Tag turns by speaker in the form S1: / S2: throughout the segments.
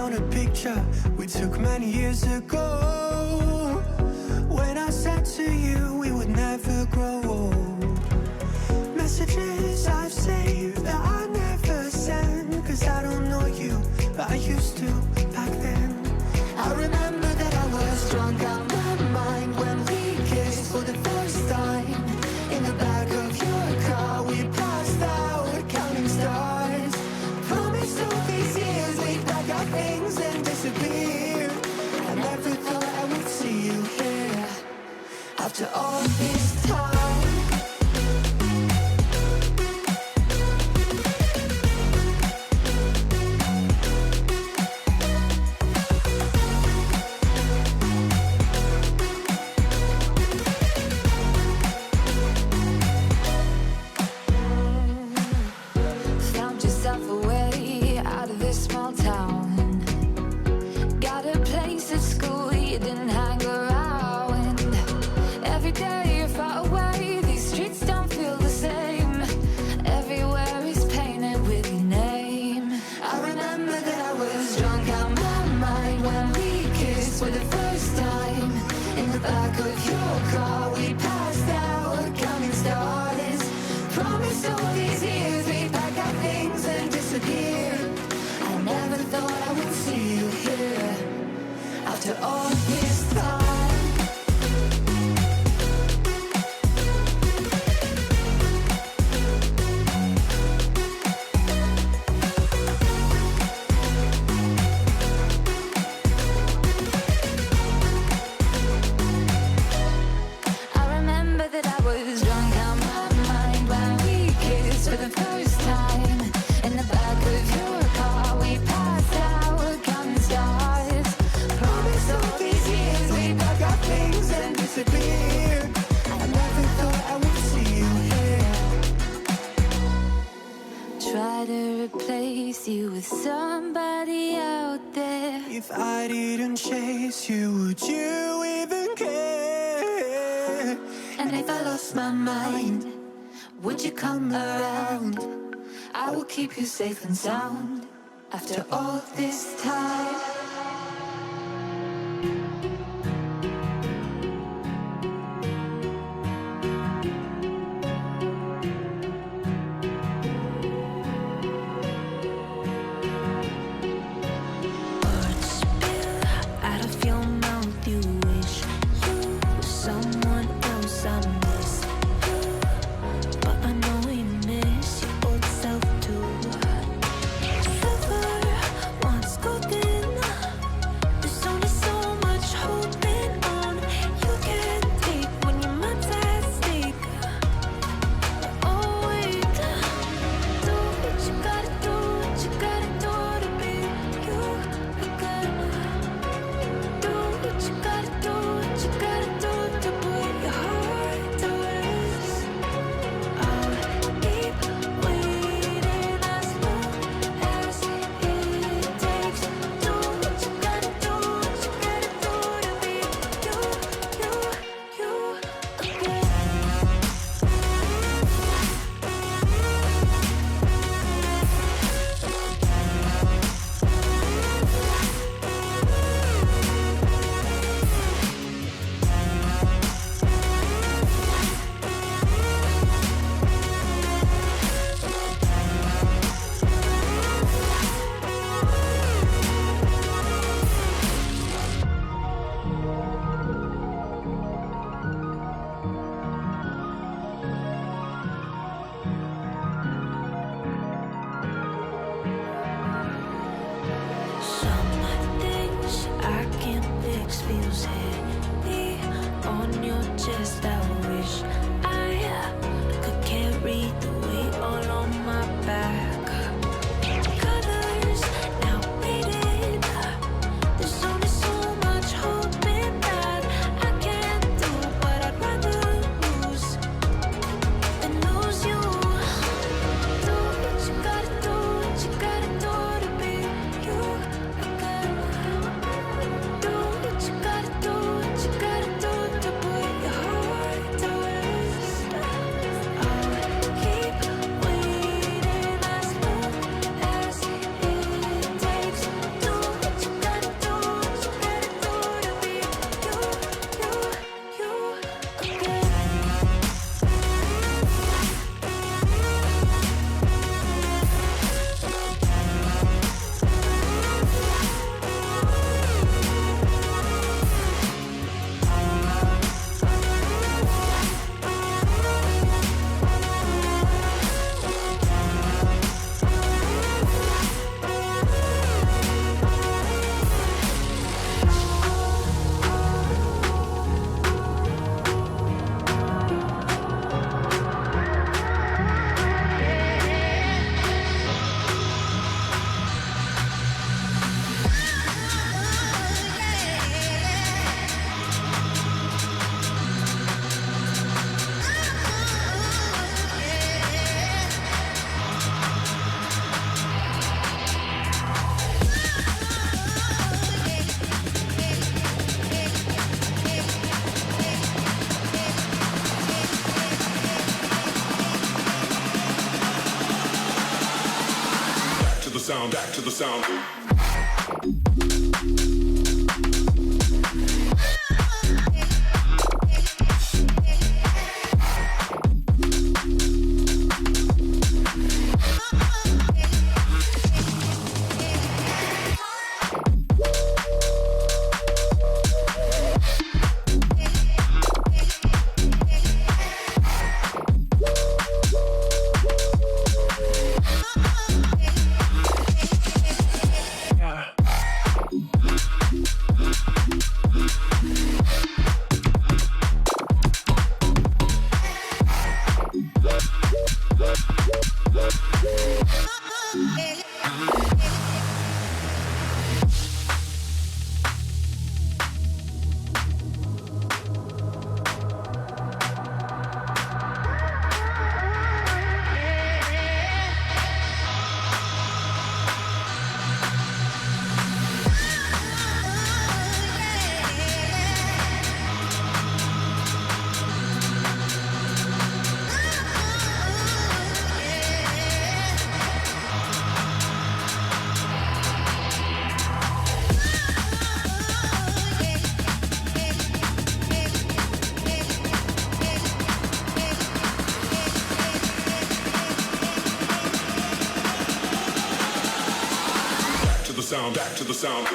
S1: on a picture we took many years ago, when I said to you we would never grow old. Messages I've saved that I never send, 'cause I don't know you, but I used to back then. I remember that I was drunk out my mind when we kissed for the first time. In the back of your car we passed out counting stars. Promised all these years we'd pack our things and disappear. I never thought I would see you here after all this time. If I didn't chase you, would you even care? And if I lost my mind, would you come around? I will keep you safe and sound after all this time.
S2: Once golden sound, back to the sound. Sound, back to the sound.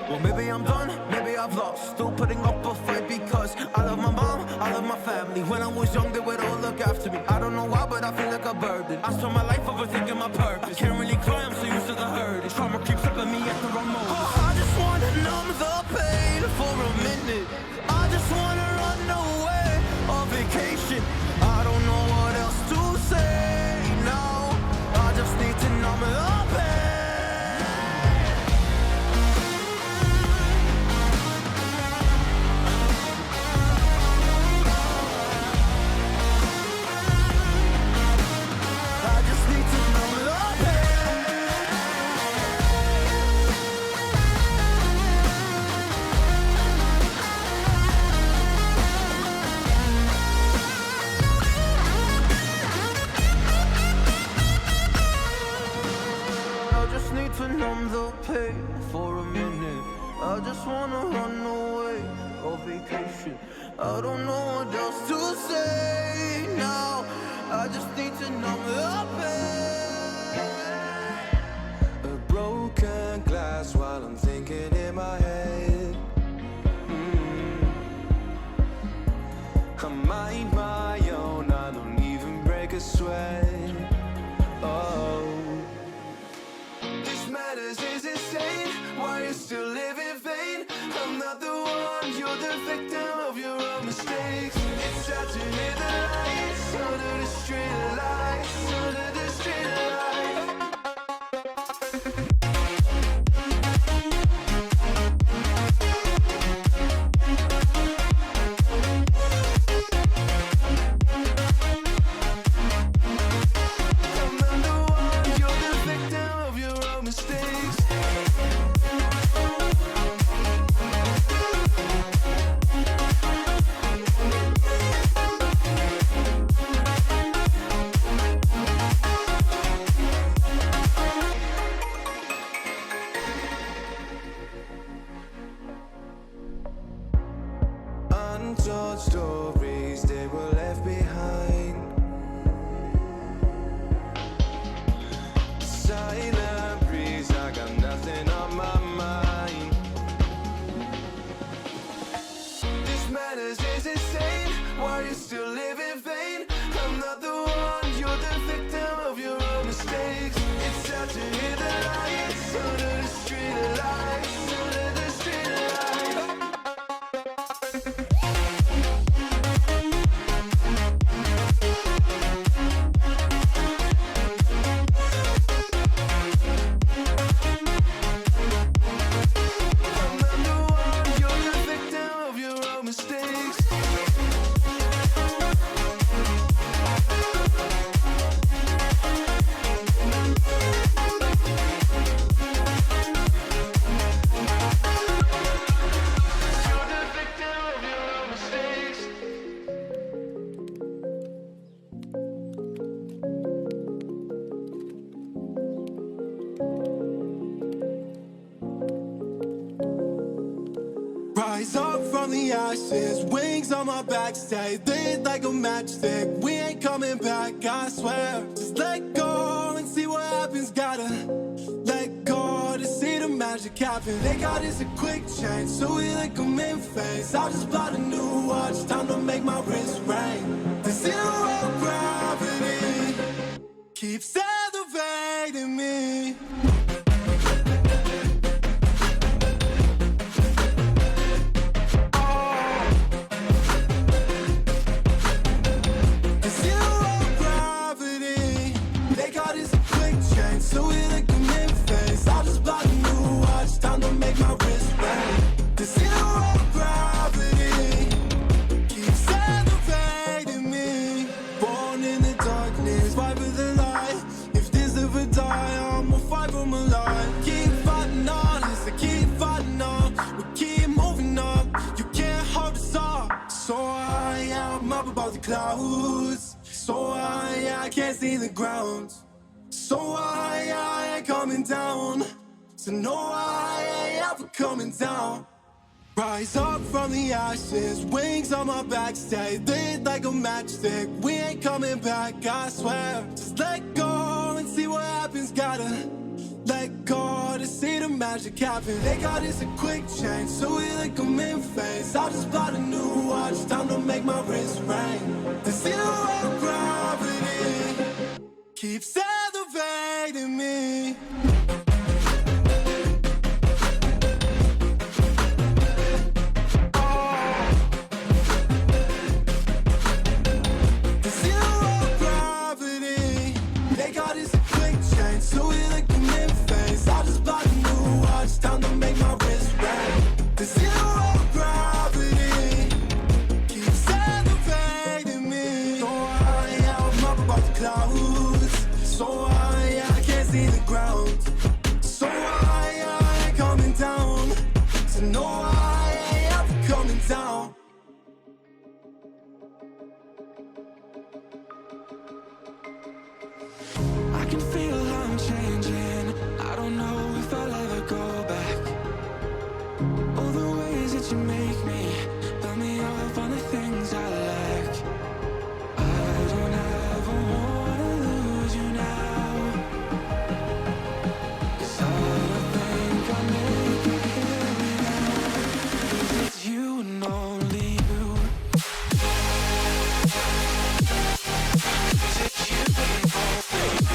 S1: Well, maybe I'm done, maybe I've lost. Still putting up a fight because I love my mom, I love my family. When I was young, they would all look after me. I don't know why, but I feel like a burden. I spent my life overthinking my purpose. Can't really cry, I'm so used to the hurt. Trauma keeps up at me at the wrong moment. Oh, I just wanna numb the pain for a minute. I just wanna run away on vacation. I don't know what else to say now. I just need to numb the pain. To numb the pain for a minute. I just wanna run away on vacation. I don't know what else to say now. I just need to numb the pain.
S3: A broken glass while I'm thinking in my head. I mind my own, I don't even break a sweat. Oh, matters is insane. Why you still live in vain? I'm not the one, you're the victim of your own mistakes. It's sad to hear the lights under the memories they were left behind. Silent breeze, I got nothing on my mind. This madness is insane. Why you still live in vain? I'm not the one, you're the victim of your own mistakes. It's time to hit the lights under the street lights, under the street lights. I'm not the one, you're the victim of your own mistakes. You're the victim of your own mistakes.
S1: Rise up from the ashes, wings on my back, stay lit like a matchstick. We ain't coming back, I swear. Just let go and see what happens. Gotta let go to see the magic happen. They got us a quick change, so we like them in phase. I just bought a new watch, time to make my wrist ring. The zero gravity keeps elevating me. The zero gravity, they got us a quick change, so we like them in phase. I just bought a new watch, time to make my wrist ring. The zero gravity keeps elevating me. Born in the darkness, fight for the light. If this ever die, I'ma fight for my life. Keep fighting on, yes, I keep fighting on. We keep moving up, you can't hold us up. So high, I'm up above the clouds. So high, I can't see the ground. So high, I ain't coming down. So no, I ain't ever coming down. Rise up from the ashes, wings on my back, stay lit like a matchstick. We ain't coming back, I swear. Just let go and see what happens. Gotta let go to see the magic happen. They got us a quick change, so we like them in phase. I just bought a new watch, time to make my wrist ring. The zero gravity keeps elevating me. The zero gravity, they got us a quick change, so we like them in phase. I just bought a new watch, time to make my wrist ring. The zero gravity keeps elevating me. So high, I'm up above the clouds. So high, I can't see the ground. So high, I ain't coming down. So no, I ain't ever coming down.
S3: I can feel how I'm changing. I don't know if I'll ever go back. All the ways that you make me, build me up on the things I lack. I don't ever wanna lose you now. 'Cause I don't think I'll make it here now. 'Cause it's you and only you. 'Cause it's you and only you.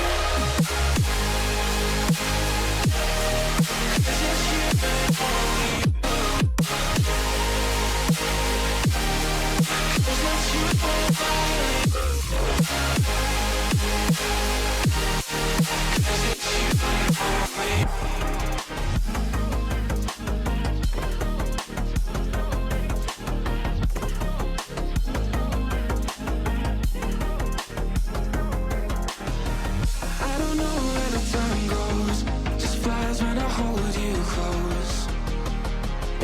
S3: I don't know where the time goes, just flies when I hold you close.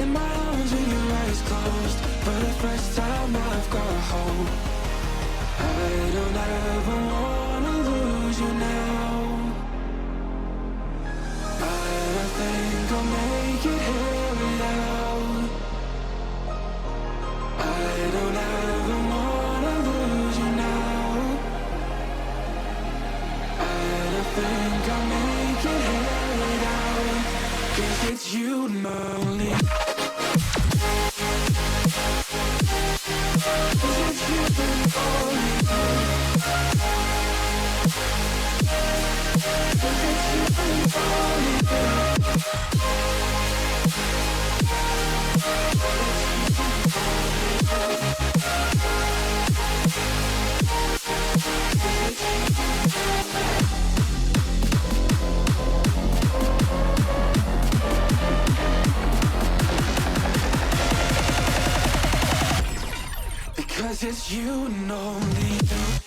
S3: In my arms with your eyes closed, for the first time I've got hope. I don't ever wanna lose you now. I Because it's you and only you.